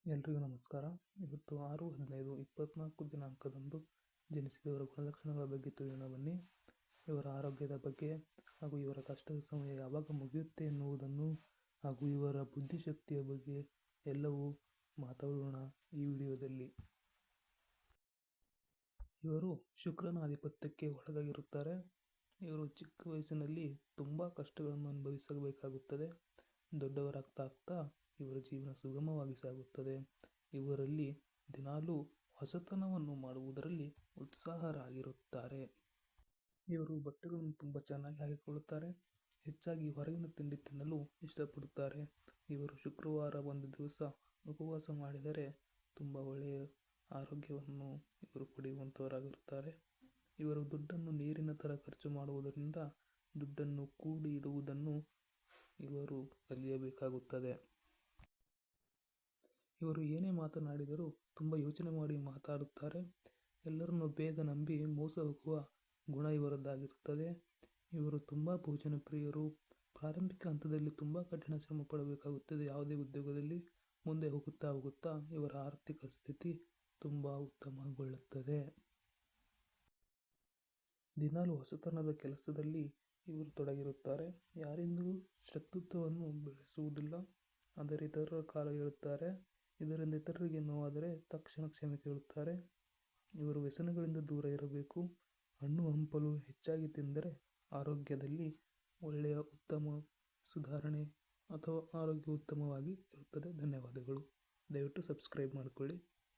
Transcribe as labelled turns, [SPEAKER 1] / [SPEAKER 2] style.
[SPEAKER 1] ಎಲ್ರಿಗೂ ನಮಸ್ಕಾರ. ಇವತ್ತು 6/15/24 ದಿನಾಂಕದಂದು ಜನಿಸಿದವರ ಗುಣಲಕ್ಷಣಗಳ ಬಗ್ಗೆ ತಿಳಿಯೋಣ ಬನ್ನಿ. ಇವರ ಆರೋಗ್ಯದ ಬಗ್ಗೆ ಹಾಗೂ ಇವರ ಕಷ್ಟದ ಸಮಯ ಯಾವಾಗ ಮುಗಿಯುತ್ತೆ ಎನ್ನುವುದನ್ನು ಹಾಗೂ ಇವರ ಬುದ್ಧಿಶಕ್ತಿಯ ಬಗ್ಗೆ ಎಲ್ಲವೂ ಮಾತಾಡೋಣ ಈ ವಿಡಿಯೋದಲ್ಲಿ. ಇವರು ಶುಕ್ರನ ಆಧಿಪತ್ಯಕ್ಕೆ ಒಳಗಾಗಿರುತ್ತಾರೆ. ಇವರು ಚಿಕ್ಕ ವಯಸ್ಸಿನಲ್ಲಿ ತುಂಬ ಕಷ್ಟಗಳನ್ನು ಅನುಭವಿಸಬೇಕಾಗುತ್ತದೆ. ದೊಡ್ಡವರಾಗ್ತಾ ಇವರ ಜೀವನ ಸುಗಮವಾಗಿ ಸಾಗುತ್ತದೆ. ಇವರಲ್ಲಿ ದಿನಾಲೂ ಹೊಸತನವನ್ನು ಮಾಡುವುದರಲ್ಲಿ ಉತ್ಸಾಹರಾಗಿರುತ್ತಾರೆ. ಇವರು ಬಟ್ಟೆಗಳನ್ನು ತುಂಬ ಚೆನ್ನಾಗಿ ಹಾಕಿಕೊಳ್ಳುತ್ತಾರೆ. ಹೆಚ್ಚಾಗಿ ಹೊರಗಿನ ತಿಂಡಿ ತಿನ್ನಲು ಇಷ್ಟಪಡುತ್ತಾರೆ. ಇವರು ಶುಕ್ರವಾರ ಒಂದು ದಿವಸ ಉಪವಾಸ ಮಾಡಿದರೆ ತುಂಬ ಒಳ್ಳೆಯ ಆರೋಗ್ಯವನ್ನು ಇವರು ಪಡೆಯುವಂಥವರಾಗಿರುತ್ತಾರೆ. ಇವರು ದುಡ್ಡನ್ನು ನೀರಿನ ಥರ ಖರ್ಚು ಮಾಡುವುದರಿಂದ ದುಡ್ಡನ್ನು ಕೂಡಿ ಇಡುವುದನ್ನು ಇವರು ಕಲಿಯಬೇಕಾಗುತ್ತದೆ. ಇವರು ಏನೇ ಮಾತನಾಡಿದರೂ ತುಂಬ ಯೋಚನೆ ಮಾಡಿ ಮಾತಾಡುತ್ತಾರೆ. ಎಲ್ಲರನ್ನು ಬೇಗ ನಂಬಿ ಮೋಸ ಹೋಗುವ ಗುಣ ಇವರದ್ದಾಗಿರುತ್ತದೆ. ಇವರು ತುಂಬ ಭೋಜನ ಪ್ರಿಯರು. ಪ್ರಾರಂಭಿಕ ಹಂತದಲ್ಲಿ ತುಂಬ ಕಠಿಣ ಶ್ರಮ ಪಡಬೇಕಾಗುತ್ತದೆ ಯಾವುದೇ ಉದ್ಯೋಗದಲ್ಲಿ. ಮುಂದೆ ಹೋಗುತ್ತಾ ಇವರ ಆರ್ಥಿಕ ಸ್ಥಿತಿ ತುಂಬ ಉತ್ತಮಗೊಳ್ಳುತ್ತದೆ. ದಿನಾಲೂ ಹೊಸತನದ ಕೆಲಸದಲ್ಲಿ ಇವರು ತೊಡಗಿರುತ್ತಾರೆ. ಯಾರಿಂದಲೂ ಶತ್ರುತ್ವವನ್ನು ಬೆಳೆಸುವುದಿಲ್ಲ. ಆದರೆ ಇತರರ ಕಾಲ ಹೇಳುತ್ತಾರೆ. ಇದರಿಂದ ಇತರರಿಗೆ ನೋವಾದರೆ ತಕ್ಷಣ ಕ್ಷಮೆ ಕೇಳುತ್ತಾರೆ. ಇವರು ವ್ಯಸನಗಳಿಂದ ದೂರ ಇರಬೇಕು. ಹಣ್ಣು ಹಂಪಲು ಹೆಚ್ಚಾಗಿ ತಿಂದರೆ ಆರೋಗ್ಯದಲ್ಲಿ ಒಳ್ಳೆಯ ಉತ್ತಮ ಸುಧಾರಣೆ ಅಥವಾ ಆರೋಗ್ಯ ಉತ್ತಮವಾಗಿ ಇರುತ್ತದೆ. ಧನ್ಯವಾದಗಳು. ದಯವಿಟ್ಟು ಸಬ್ಸ್ಕ್ರೈಬ್ ಮಾಡಿಕೊಳ್ಳಿ.